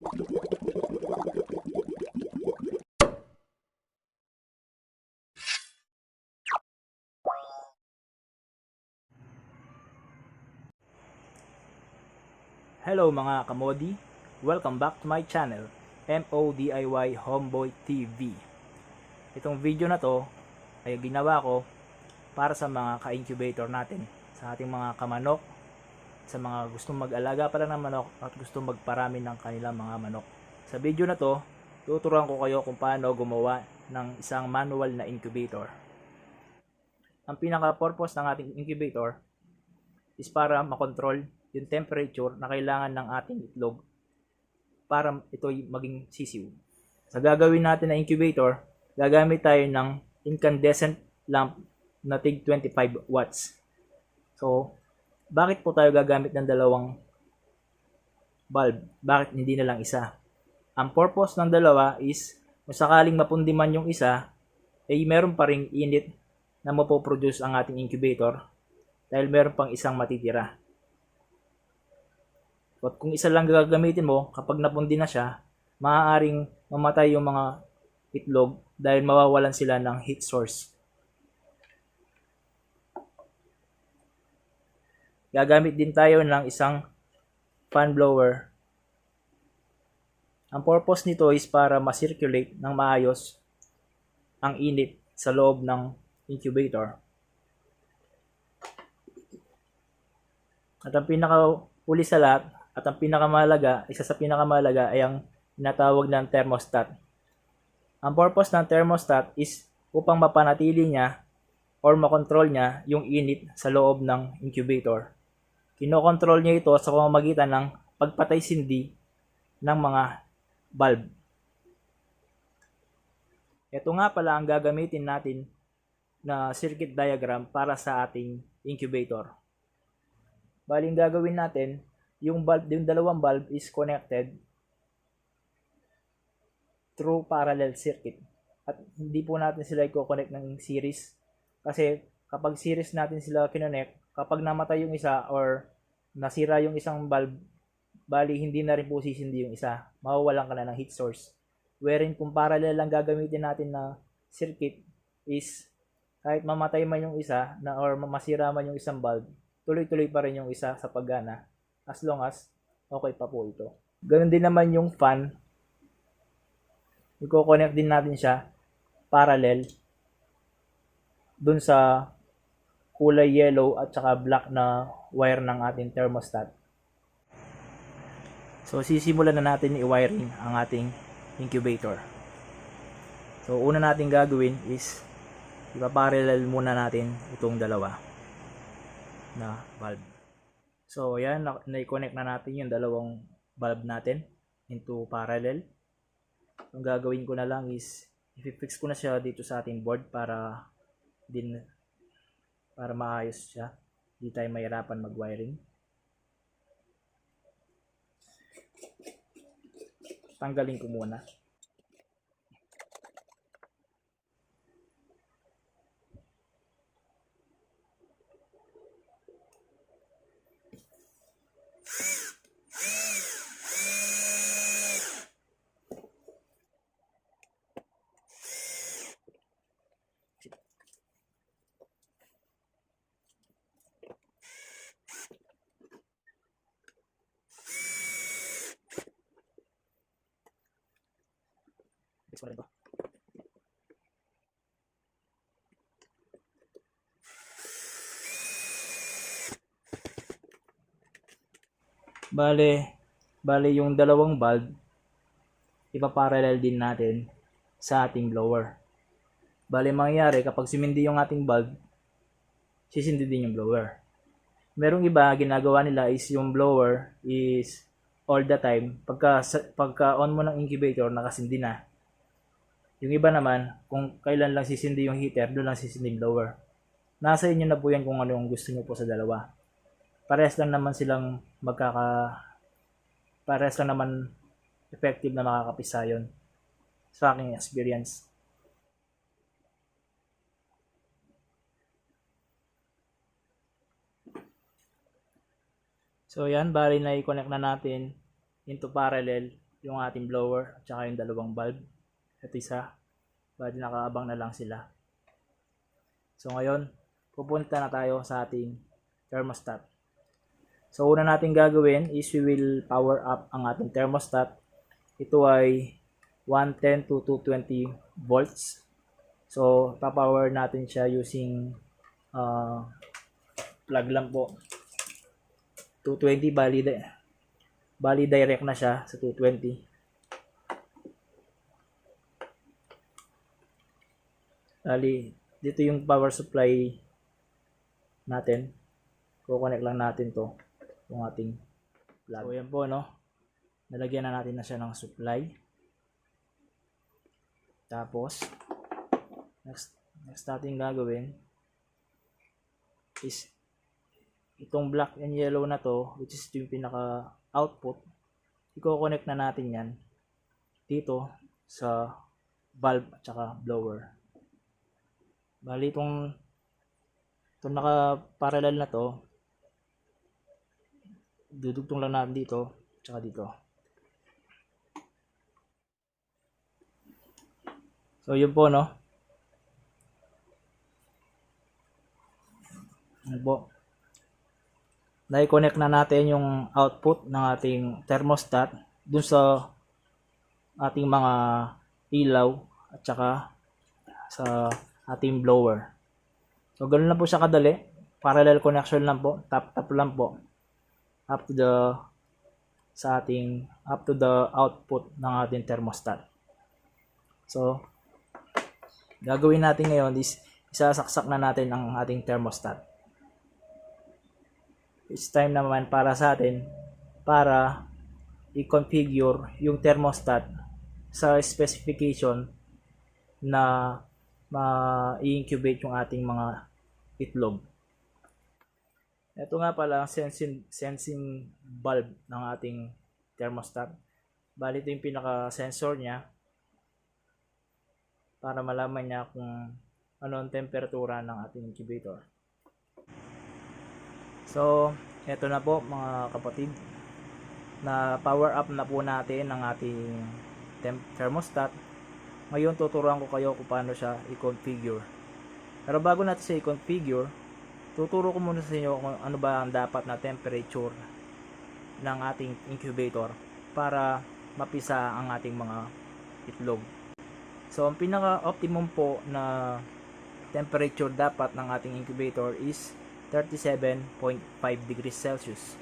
Hello mga kamodi, welcome back to my channel, MODIY Homeboy TV. Itong video na to ay ginawa ko para sa mga ka-incubator natin, sa ating mga kamanok, sa mga gustong mag-alaga pa lang ng manok at gustong magparami ng kanilang mga manok. Sa video na to, tuturuan ko kayo kung paano gumawa ng isang manual na incubator. Ang pinaka-purpose ng ating incubator is para makontrol yung temperature na kailangan ng ating itlog para ito'y maging sisiw. Sa gagawin natin na incubator, gagamit tayo ng incandescent lamp na tig 25 watts. So, bakit po tayo gagamit ng dalawang bulb? Bakit hindi na lang isa? Ang purpose ng dalawa is, kung sakaling mapundi man yung isa, ay meron pa ring init na mapoproduce ang ating incubator dahil meron pang isang matitira. At kung isa lang gagamitin mo, kapag napundi na siya, maaaring mamatay yung mga itlog dahil mawawalan sila ng heat source. Gagamit din tayo ng isang fan blower. Ang purpose nito is para ma-circulate ng maayos ang init sa loob ng incubator. At ang pinaka-huli sa lahat, at ang pinakamahalaga, isa sa pinakamahalaga ay ang tinatawag ng thermostat. Ang purpose ng thermostat is upang mapanatili niya or makontrol niya yung init sa loob ng incubator. Kinokontrol niya ito sa pamamagitan ng pagpatay-sindi ng mga bulb. Ito nga pala ang gagamitin natin na circuit diagram para sa ating incubator. Baling gagawin natin, yung dalawang bulb is connected through parallel circuit. At hindi po natin sila i-connect ng series. Kasi kapag series natin sila kinonect, kapag namatay yung isa or nasira yung isang bulb, bali hindi na rin po sisindi yung isa. Mawawalan ka na ng heat source. Wherein kung parallel lang gagamitin natin na circuit is kahit mamatay man yung isa na or masira man yung isang bulb, tuloy-tuloy pa rin yung isa sa paggana. As long as okay pa po ito. Ganun din naman yung fan. I-connect din natin siya parallel dun sa kulay yellow at saka black na wire ng ating thermostat. So sisimulan na natin i-wiring ang ating incubator. So una natin gagawin is ipa-parallel muna natin itong dalawa na bulb. So, yan, na-connect na natin yung dalawang bulb natin into parallel. Ang gagawin ko na lang is, i-fix ko na siya dito sa ating board para maayos siya. Hindi tayo mahirapan mag-wiring. Tanggalin ko muna. Fix ko na rin to. Bale yung dalawang bulb, ipa-parallel din natin sa ating blower. Bale mangyayari kapag sumindi yung ating bulb, sisindi din yung blower. Merong iba, ginagawa nila is yung blower is all the time. Pagka on mo ng incubator, nakasindi na. Yung iba naman, kung kailan lang sisindi yung heater, doon lang sisindi yung blower. Nasa inyo na po yan kung ano yung gusto nyo po sa dalawa. Parehas lang naman effective na makakapisa yun sa aking experience. So yan, bali na i-connect na natin into parallel yung ating blower at saka yung dalawang valve. Ito isa, bali nakaabang na lang sila. So ngayon, pupunta na tayo sa ating thermostat. So una natin gagawin is we will power up ang ating thermostat. Ito ay 110 to 220 volts. So pa-power natin siya using plug lang po. 220 bali direct na siya sa 220. Bali dito yung power supply natin. Kukonect lang natin to, yung ating plug. So yan po, no, nalagyan na natin na siya ng supply. Tapos next natin gagawin is itong black and yellow na to, which is yung pinaka output, i-connect na natin yan dito sa valve at saka blower. Bali itong naka parallel na to, dudugtong lang natin dito at saka dito. So yun po, no, yun po, na-connect na natin yung output ng ating thermostat dun sa ating mga ilaw at saka sa ating blower. So ganoon lang po siya kadali, parallel connection lang po, tap lang po up to the output ng ating thermostat. So gagawin natin ngayon is isasaksak na natin ang ating thermostat. It's time naman para sa atin para i-configure yung thermostat sa specification na ma-incubate yung ating mga itlog. Ito nga pala ang sensing bulb ng ating thermostat. Bali ito yung pinaka-sensor niya para malaman niya kung ano ang temperatura ng ating incubator. So, eto na po mga kapatid, na power up na po natin ang ating thermostat. Ngayon tuturuan ko kayo kung paano siya i-configure. Pero bago natin siya i-configure, tuturo ko muna sa inyo kung ano ba ang dapat na temperature ng ating incubator para mapisa ang ating mga itlog. So, ang pinaka-optimum po na temperature dapat ng ating incubator is 37.5 degrees Celsius.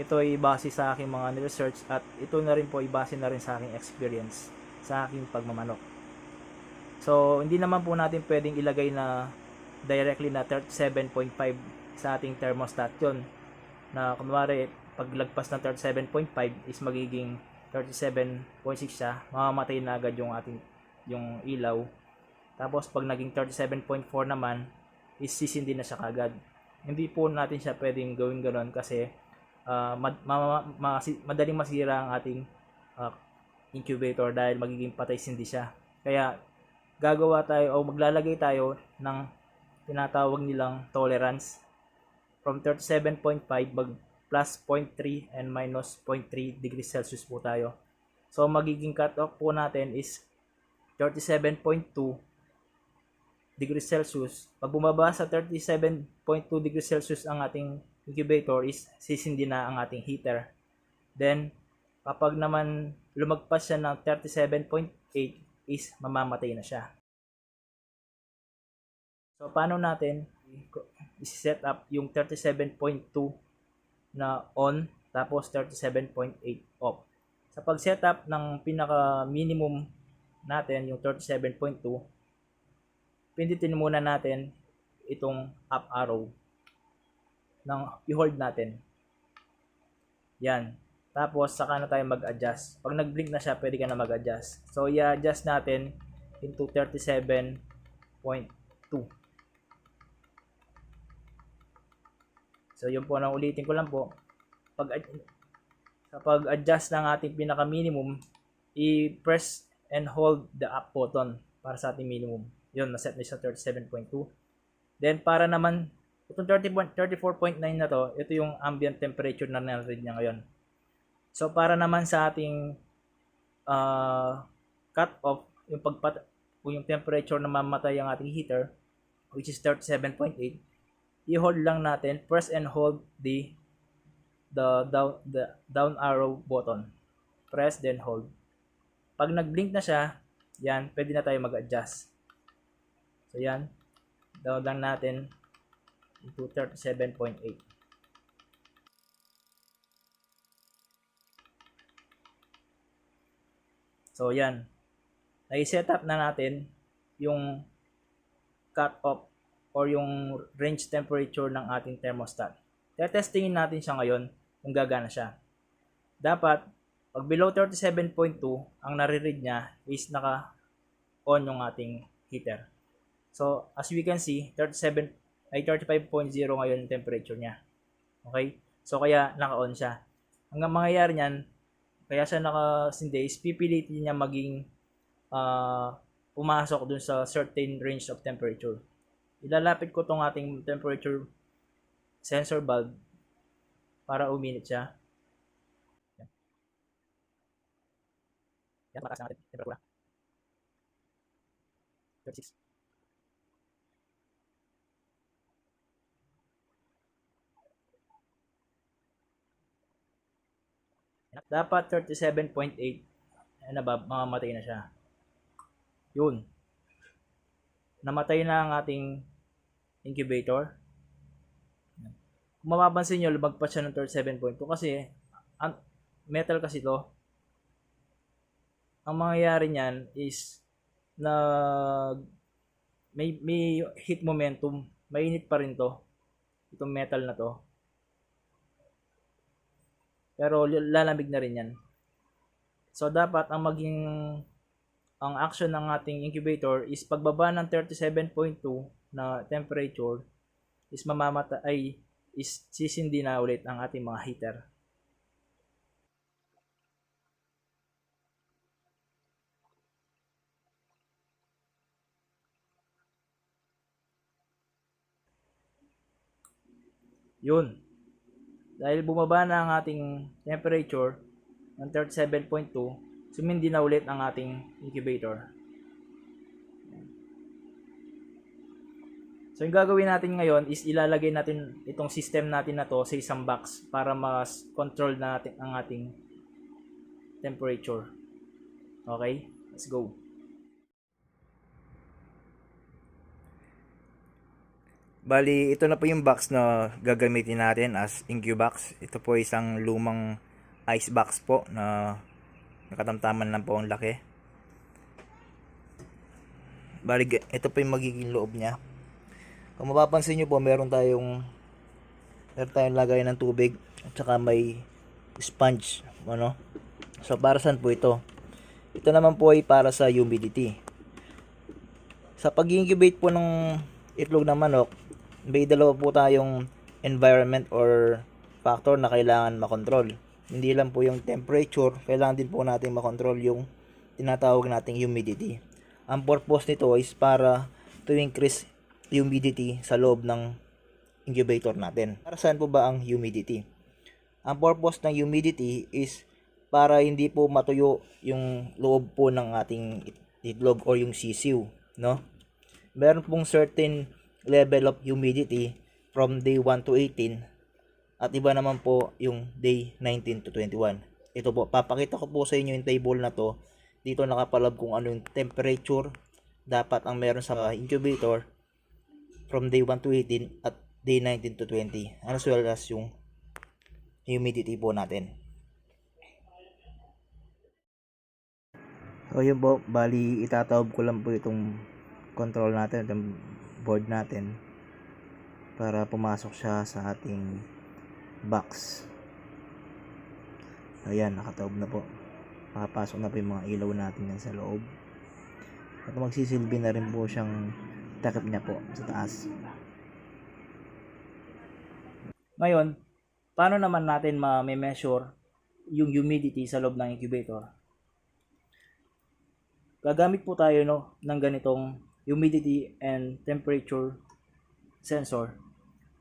Ito ay base sa aking mga research at ito na rin po ay base na rin sa aking experience sa aking pagmamanok. So, hindi naman po natin pwedeng ilagay na directly na 37.5 sa ating thermostat yun. Na kunwari, paglagpas ng 37.5 is magiging 37.6 siya, mamamatay na agad yung ilaw. Tapos pag naging 37.4 naman, is sisindi na siya kagad. Hindi po natin siya pwedeng gawin ganoon kasi madaling masira ang ating incubator dahil magiging patay sindi siya. Kaya gagawa tayo o maglalagay tayo ng tinatawag nilang tolerance from 37.5 plus 0.3 and minus 0.3 degrees Celsius po tayo. So magiging cut off po natin is 37.2 degrees Celsius. Pag bumaba sa 37.2 degrees Celsius ang ating incubator is sisindi na ang ating heater. Then kapag naman lumagpas siya ng 37.8 is mamamatay na siya. So paano natin i-set up yung 37.2 na on tapos 37.8 off? Sa pag-setup ng pinaka minimum natin yung 37.2, pindutin muna natin itong up arrow nang i-hold natin. Yan. Tapos saka na tayo mag-adjust. Pag nag-blink na siya, pwede ka na mag-adjust. So i-adjust natin into 37.2. So yun po, nang ulitin ko lang po. Kapag adjust ng ating pinaka minimum, i-press and hold the up button para sa ating minimum. Yun, na-set na sa 37.2. Then para naman itong 34.9 na to, ito yung ambient temperature na natin niya ngayon. So para naman sa ating cut off yung temperature na mamatay ang ating heater, which is 37.8, i-hold lang natin, press and hold the down arrow button. Press then hold. Pag nag-blink na siya, yan, pwede na tayo mag-adjust. So yan, down lang natin into 37.8. So yan, na-set up na natin yung cut off or yung range temperature ng ating thermostat. Tetestingin natin siya ngayon kung gagana siya. Dapat, pag below 37.2, ang nare-read niya is naka-on yung ating heater. So, as we can see, 35.0 ngayon yung temperature niya. Okay? So, kaya naka-on siya. Ang mangyayari niyan, kaya siya naka-sindi is pipilitin niya maging pumasok dun sa certain range of temperature. Ilalapit ko tong ating temperature sensor bulb para uminit siya. Yan, mataas na natin temperatura. 36. Dapat 37.8 and above, mamamatay na siya. Yun. Namatay na ang ating incubator. Kung mapapansin nyo, lumagpas siya ng 37.2 kasi metal kasi to. Ang mangyayari niyan is na may heat momentum, mainit pa rin to. Itong metal na to. Pero lalamig na rin yan. So dapat ang action ng ating incubator is pagbaba ng 37.2 na temperature is sisindi na ulit ang ating mga heater. Yun. Dahil bumaba na ang ating temperature ng 37.2, sumindi na ulit ang ating incubator. So yung gagawin natin ngayon is ilalagay natin itong system natin na to sa isang box para mas control natin ang ating temperature. Okay? Let's go. Bali, ito na po yung box na gagamitin natin as incubox. Ito po isang lumang ice box po na nakatamtaman lang po ang laki. Bali, ito po yung magiging loob niya. Kung mapapansin nyo po, meron tayong lagay ng tubig at saka may sponge, ano? So para saan po ito? Ito naman po ay para sa humidity. Sa pag-incubate po ng itlog ng manok, may dalawa po tayong environment or factor na kailangan makontrol. Hindi lang po yung temperature, kailangan din po natin makontrol yung tinatawag nating humidity. Ang purpose nito is para to increase humidity sa loob ng incubator natin. Para saan po ba ang humidity? Ang purpose ng humidity is para hindi po matuyo yung loob po ng ating itlog or yung sisiw, no? Meron pong certain level of humidity from day 1 to 18 at iba naman po yung day 19 to 21. Ito po, papakita ko po sa inyo yung table na to. Dito nakapalab kung ano yung temperature dapat ang meron sa incubator from day 1 to 18 at day 19 to 20, as well as yung humidity po natin. So yun po, bali itatawag ko lang po itong control natin, itong board natin para pumasok siya sa ating box. Ayan, nakataob na po. Makapasok na po yung mga ilaw natin yan sa loob. At magsisilbi na rin po siyang takip niya po sa taas. Ngayon, paano naman natin ma-measure yung humidity sa loob ng incubator? Gagamit po tayo ng ganitong humidity and temperature sensor.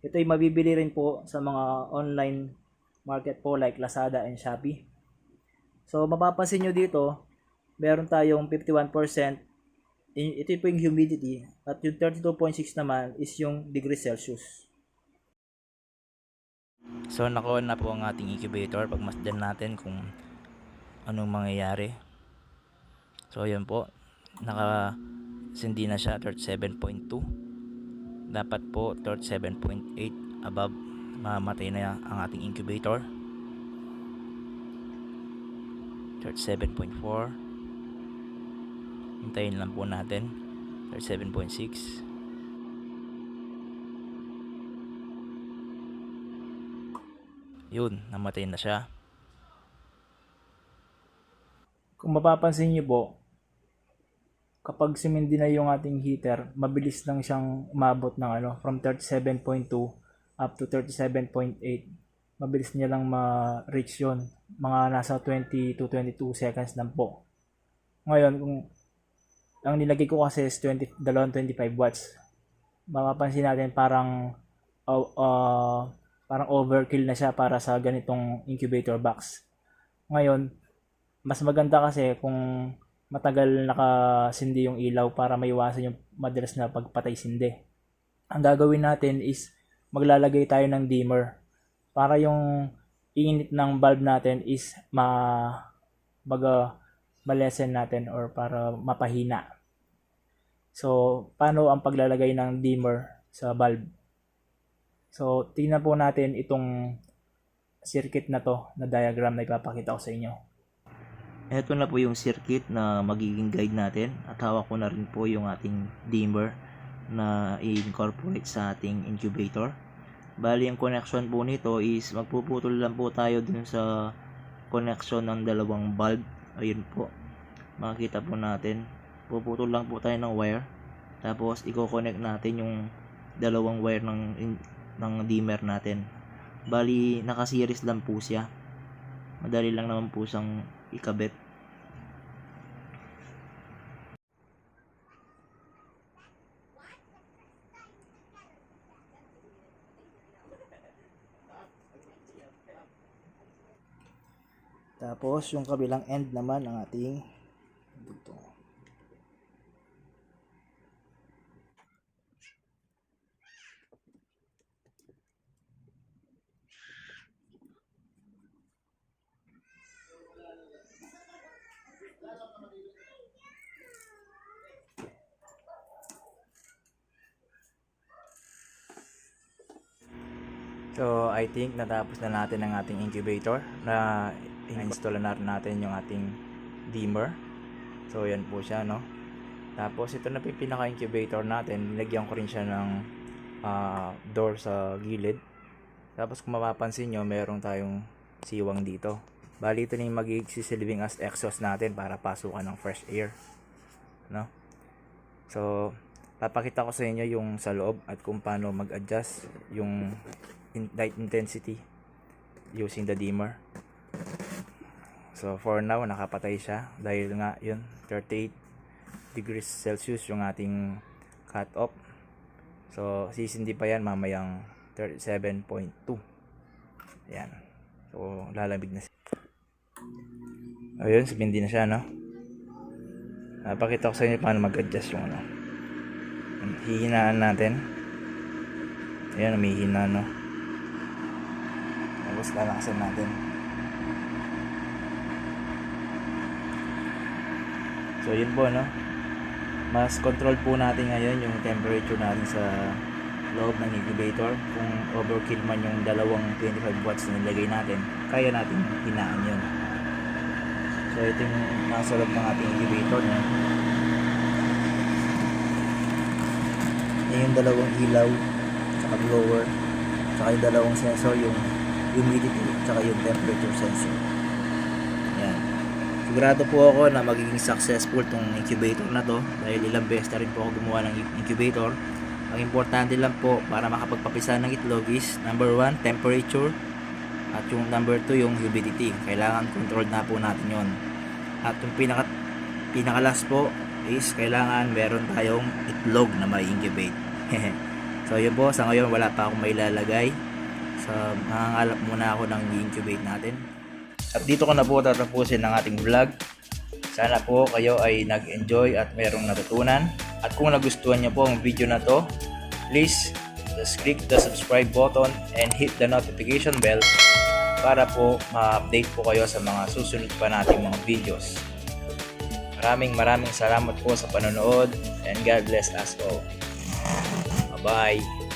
Ito ay mabibili rin po sa mga online market po like Lazada and Shopee. So mapapansin nyo dito, meron tayong 51%. Ito po yung humidity. At yung 32.6 naman is yung degrees Celsius. So nakuha na po ang ating incubator. Pagmasdan natin kung anong mangyayari. So yun po, nakasindi na siya 37.2. Dapat po 37.8 above, mamatay na ang ating incubator. 37.4, hintayin lang po natin. 37.6. Yun, namatay na siya. Kung mapapansin niyo po, kapag sumindi na yung ating heater, mabilis lang siyang umabot ng from 37.2 up to 37.8. Mabilis niya lang ma-reach yun. Mga nasa 20 to 22 seconds lang po. Ngayon, kung ang nilagay ko kasi is 25 watts. Mapapansin natin parang overkill na siya para sa ganitong incubator box. Ngayon, mas maganda kasi kung matagal nakasindi yung ilaw para maiwasan yung madalas na pagpatay-sindi. Ang gagawin natin is maglalagay tayo ng dimmer para yung init ng bulb natin is malesen natin or para mapahina. So, paano ang paglalagay ng dimmer sa bulb? So, tingnan po natin itong circuit na to na diagram na ipapakita ko sa inyo. Ito na po yung circuit na magiging guide natin at hawak ko na rin po yung ating dimmer na i-incorporate sa ating incubator. Bali, ang connection po nito is magpuputol lang po tayo dun sa connection ng dalawang bulb. Ayun po, makikita po natin, puputol lang po tayo ng wire, tapos i-connect natin yung dalawang wire ng dimmer natin. Bali, naka-series lang po siya, madali lang naman po siyang ikabit. Tapos yung kabilang end naman ang ating dito. So I think natapos na natin ang ating incubator, na install na natin yung ating dimmer. So yan po siya, no. Tapos ito na po yung pinaka incubator natin. Nilagyan ko rin siya ng door sa gilid. Tapos kung mapapansin nyo, meron tayong siwang dito. Bali ito na yung magsisilbing as exhaust natin para pasukan ng fresh air, no. So papakita ko sa inyo yung sa loob at kung paano mag-adjust yung light intensity using the dimmer. So for now, nakapatay siya dahil nga yun 38 degrees Celsius yung ating cut off. So sisindi pa yan mamayang 37.2. Ayan, so lalamig na siya. Ayun, sumindi na siya, no. Napakita ko sa inyo paano mag-adjust yung hihinaan natin. Ayan, umihina, no. Tapos lalakasan natin. So yun po, no. Mas control po natin ngayon yung temperature natin sa loob ng incubator. Kung overkill man yung dalawang 25 watts na nilagay natin, kaya natin hinaan yun. So ito yung nasa loob ng ating incubator, no. Yung dalawang ilaw saka blower, saka yung dalawang sensor, yung humidity saka yung temperature sensor. Yan, sigurado po ako na magiging successful tong incubator na to dahil ilang beses na rin po ako gumawa ng incubator. Ang importante lang po para makapagpapisa ng itlog is number 1, temperature, at yung number 2, yung humidity. Kailangan controlled na po natin yon. At yung pinaka last po is kailangan meron tayong itlog na may incubate. So yun po, sa ngayon wala pa akong mailalagay. So mangangalap muna ako ng incubate natin. At dito ko na po tatapusin ang ating vlog. Sana po kayo ay nag-enjoy at merong natutunan. At kung nagustuhan niyo po ang video na to, please just click the subscribe button and hit the notification bell para po ma-update po kayo sa mga susunod pa nating mga videos. Maraming salamat po sa panonood and God bless us all. Bye-bye!